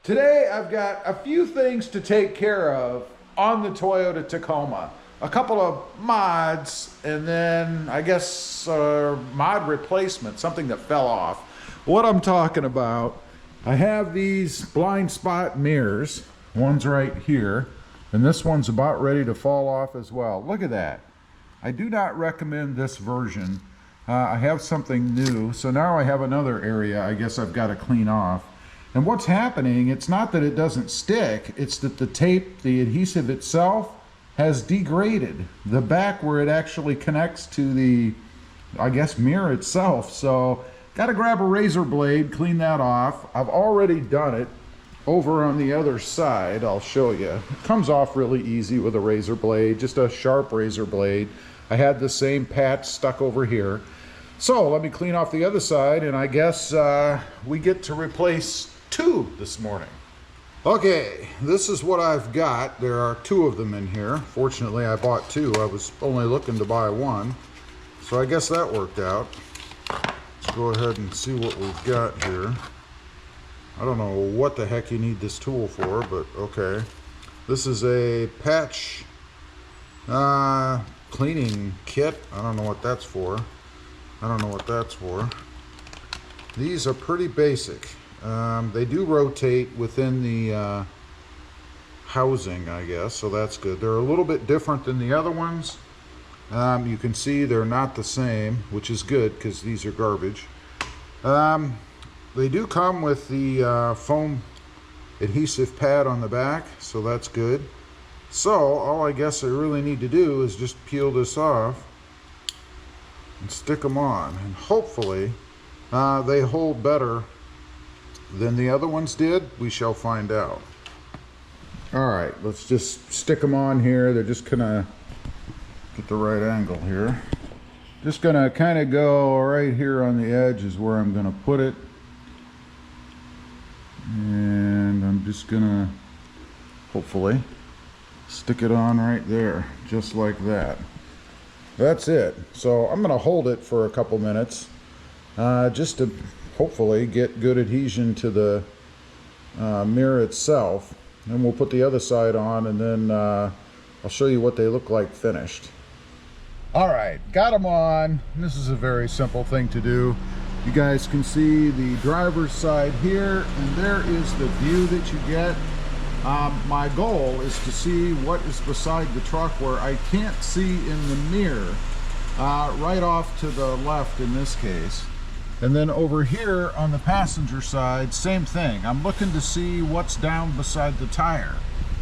Today I've got a few things to take care of on the Toyota Tacoma. A couple of mods and then I guess mod replacement, something that fell off. What I'm talking about, I have these blind spot mirrors. One's right here and this one's about ready to fall off as well. Look at that. I do not recommend this version. I have something new, so now I have another area I guess I've got to clean off. And what's happening, it's not that it doesn't stick, it's that the tape, the adhesive itself, has degraded. The back where it actually connects to the, I guess, mirror itself. So, gotta grab a razor blade, clean that off. I've already done it over on the other side. I'll show you. It comes off really easy with a razor blade, just a sharp razor blade. I had the same patch stuck over here. So, let me clean off the other side, and I guess we get to replace two this morning. Okay, this is what I've got. There are two of them in here. Fortunately, I bought two. I was only looking to buy one. So I guess that worked out. Let's go ahead and see what we've got here. I don't know what the heck you need this tool for, but okay. This is a patch cleaning kit. I don't know what that's for. These are pretty basic. They do rotate within the housing, I guess, so that's good. They're a little bit different than the other ones. You can see they're not the same, which is good because these are garbage. They do come with the foam adhesive pad on the back, so that's good. So all I guess I really need to do is just peel this off and stick them on, and hopefully they hold better than the other ones did. We shall find out. All right, let's just stick them on here. They're just gonna get the right angle here. Just gonna kind of go right here on the edge is where I'm gonna put it. And I'm just gonna hopefully stick it on right there, just like that. That's it. So I'm gonna hold it for a couple minutes just to hopefully get good adhesion to the mirror itself. And we'll put the other side on, and then I'll show you what they look like finished. All right, got them on. This is a very simple thing to do. You guys can see the driver's side here, and there is the view that you get. My goal is to see what is beside the truck where I can't see in the mirror, right off to the left in this case. And then over here on the passenger side, same thing. I'm looking to see what's down beside the tire.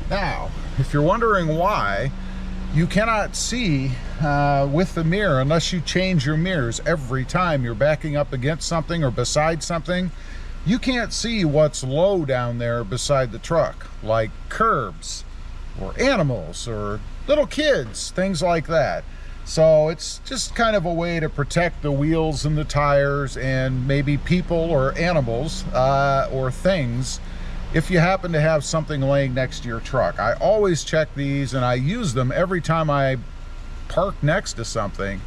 Now, if you're wondering why, you cannot see with the mirror unless you change your mirrors every time you're backing up against something or beside something. You can't see what's low down there beside the truck, like curbs or animals or little kids, things like that. So it's just kind of a way to protect the wheels and the tires and maybe people or animals or things if you happen to have something laying next to your truck. I always check these, and I use them every time I park next to something,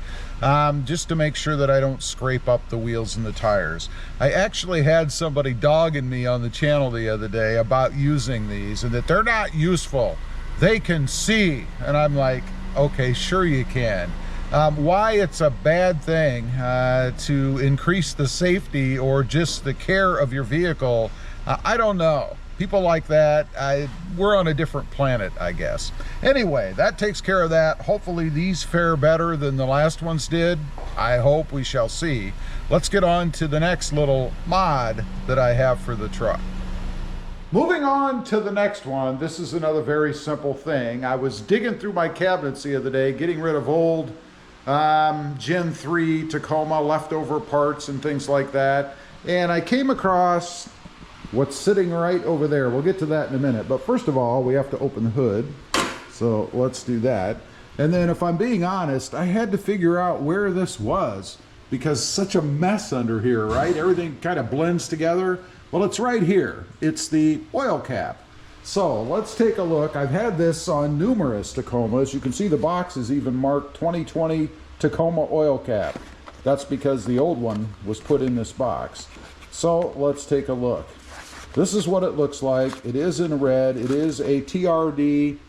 just to make sure that I don't scrape up the wheels and the tires. I actually had somebody dogging me on the channel the other day about using these and that they're not useful. They can see, and I'm like, okay, sure you can. Why it's a bad thing to increase the safety or just the care of your vehicle, I don't know. People like that, we're on a different planet, I guess. Anyway, that takes care of that. Hopefully these fare better than the last ones did. I hope, we shall see. Let's get on to the next little mod that I have for the truck. Moving on to the next one, this is another very simple thing. I was digging through my cabinets the other day, getting rid of old Gen 3 Tacoma leftover parts and things like that. And I came across what's sitting right over there. We'll get to that in a minute. But first of all, we have to open the hood. So let's do that. And then if I'm being honest, I had to figure out where this was because such a mess under here, right? Everything kind of blends together. Well, it's right here. It's the oil cap. So let's take a look. I've had this on numerous Tacomas. You can see the box is even marked 2020 Tacoma oil cap. That's because the old one was put in this box. So let's take a look. this is what it looks like. It is in red. It is a TRD.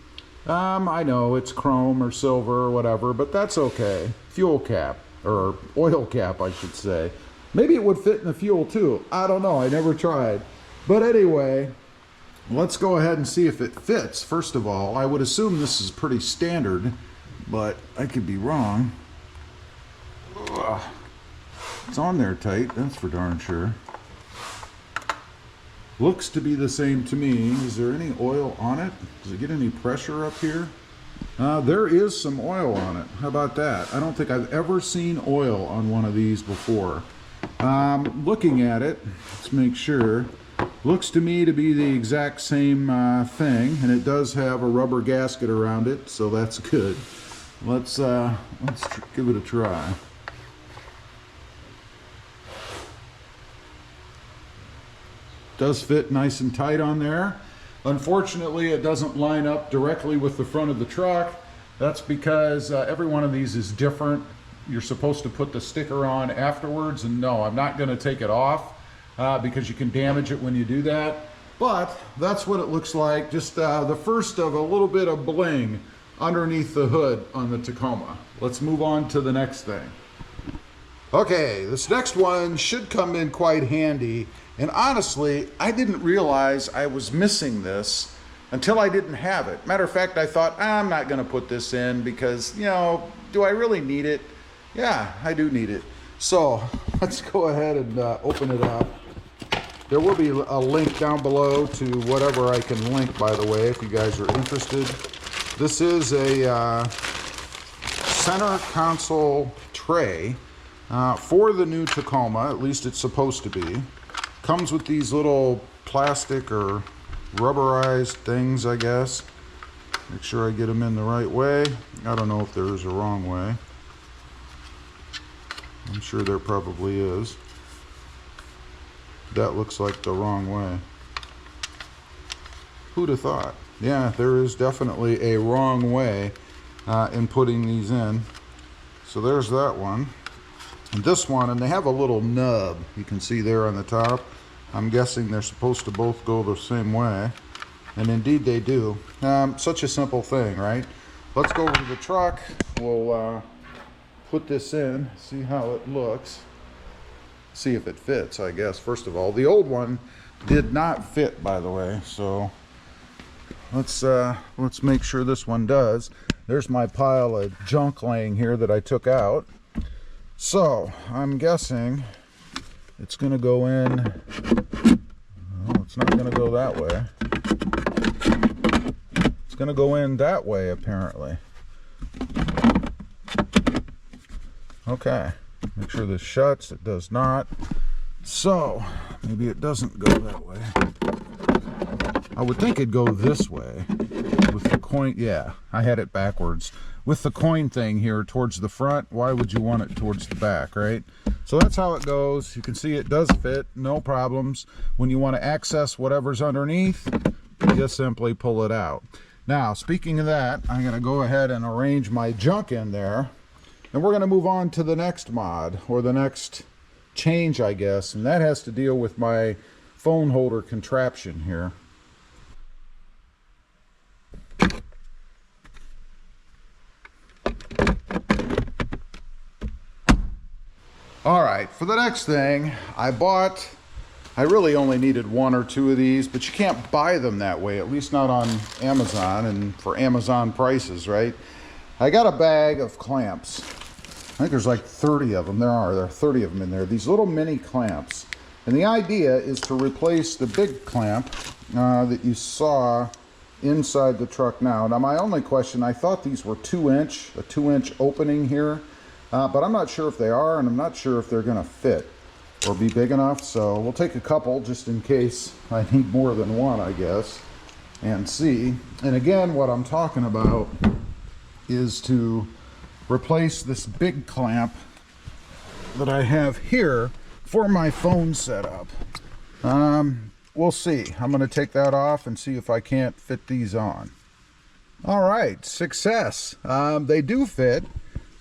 I know it's chrome or silver or whatever, but that's okay. Fuel cap, or oil cap, I should say. Maybe it would fit in the fuel too. I don't know. I never tried. But anyway, let's go ahead and see if it fits. First of all, I would assume this is pretty standard, but I could be wrong. Ugh. It's on there tight, that's for darn sure. Looks to be the same to me. Is there any oil on it? Does it get any pressure up here? There is some oil on it. How about that? I don't think I've ever seen oil on one of these before. Looking at it, let's make sure. Looks to me to be the exact same thing, and it does have a rubber gasket around it, so that's good. Let's give it a try. Does fit nice and tight on there. Unfortunately, it doesn't line up directly with the front of the truck. That's because every one of these is different. You're supposed to put the sticker on afterwards, and no, I'm not going to take it off because you can damage it when you do that. But that's what it looks like. Just the first of a little bit of bling underneath the hood on the Tacoma. Let's move on to the next thing. Okay, this next one should come in quite handy. And honestly, I didn't realize I was missing this until I didn't have it. Matter of fact, I thought, I'm not going to put this in because, you know, do I really need it? Yeah, I do need it. So let's go ahead and open it up. There will be a link down below to whatever I can link, by the way, if you guys are interested. This is a center console tray for the new Tacoma, at least it's supposed to be. Comes with these little plastic or rubberized things, I guess. Make sure I get them in the right way. I don't know if there is a wrong way. I'm sure there probably is. That looks like the wrong way. Who'd have thought? Yeah, there is definitely a wrong way in putting these in. So there's that one. And this one, and they have a little nub you can see there on the top. I'm guessing they're supposed to both go the same way, and indeed they do. Such a simple thing, right? Let's go over to the truck. We'll put this in, see how it looks, see if it fits, I guess. First of all, the old one did not fit, by the way, so let's make sure this one does. There's my pile of junk laying here that I took out. So I'm guessing it's going to go in. Oh, it's not going to go that way. It's going to go in that way, apparently. Okay, make sure this shuts. It does not. So maybe it doesn't go that way. I would think it'd go this way with the coin. Yeah, I had it backwards. With the coin thing here towards the front, why would you want it towards the back, right? So that's how it goes. You can see it does fit, no problems. When you want to access whatever's underneath, you just simply pull it out. Now, speaking of that, I'm going to go ahead and arrange my junk in there, and we're going to move on to the next mod, or the next change, I guess, and that has to deal with my phone holder contraption here. All right, for the next thing, I really only needed one or two of these, but you can't buy them that way, at least not on Amazon and for Amazon prices, right? I got a bag of clamps. I think there's like 30 of them. There are 30 of them in there, these little mini clamps. And the idea is to replace the big clamp that you saw inside the truck now. Now, my only question, I thought these were a 2-inch opening here. But I'm not sure if they are, and I'm not sure if they're going to fit or be big enough. So we'll take a couple just in case I need more than one, I guess, and see. And again, what I'm talking about is to replace this big clamp that I have here for my phone setup. We'll see. I'm going to take that off and see if I can't fit these on. All right, success. They do fit.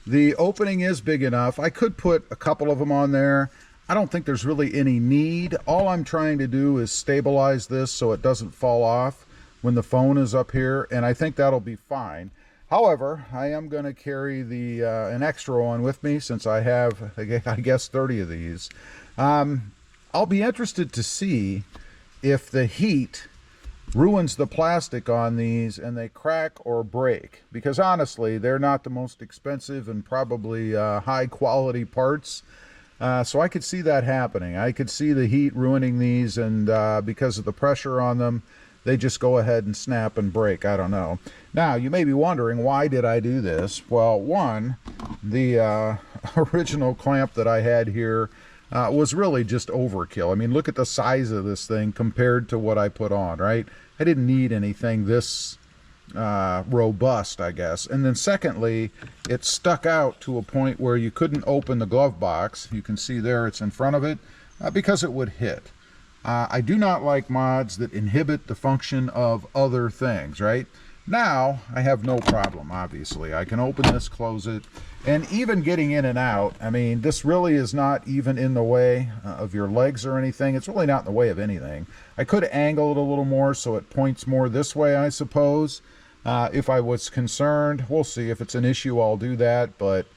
The opening is big enough. I could put a couple of them on there. I don't think there's really any need. All I'm trying to do is stabilize this so it doesn't fall off when the phone is up here, and I think that'll be fine. However, I am going to carry the an extra one with me since I have, I guess, 30 of these. I'll be interested to see if the heat ruins the plastic on these and they crack or break, because honestly, they're not the most expensive and probably high quality parts. So I could see that happening. I could see the heat ruining these, and because of the pressure on them, they just go ahead and snap and break. I don't know. Now, you may be wondering, why did I do this? Well, one, the original clamp that I had here was really just overkill. I mean, look at the size of this thing compared to what I put on, right? I didn't need anything this robust, I guess. And then secondly, it stuck out to a point where you couldn't open the glove box. You can see there it's in front of it because it would hit. I do not like mods that inhibit the function of other things, right? Now, I have no problem, obviously. I can open this, close it, and even getting in and out, I mean, this really is not even in the way of your legs or anything. It's really not in the way of anything. I could angle it a little more so it points more this way, I suppose. If I was concerned, we'll see. If it's an issue, I'll do that, but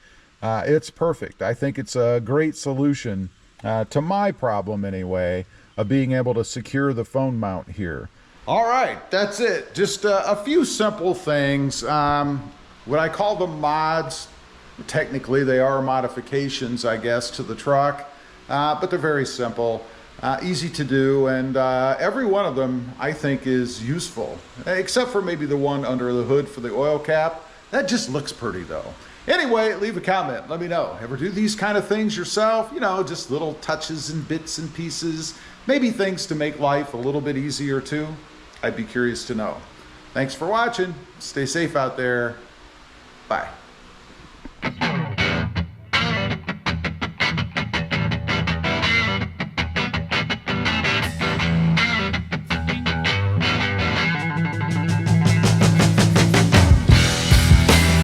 it's perfect. I think it's a great solution to my problem anyway, of being able to secure the phone mount here. All right, that's it. Just a few simple things. When I call them mods, technically they are modifications, I guess, to the truck, but they're very simple, easy to do, and every one of them I think is useful, except for maybe the one under the hood for the oil cap. That just looks pretty though. Anyway, leave a comment, let me know. Ever do these kind of things yourself? You know, just little touches and bits and pieces, maybe things to make life a little bit easier too. I'd be curious to know. Thanks for watching. Stay safe out there. Bye.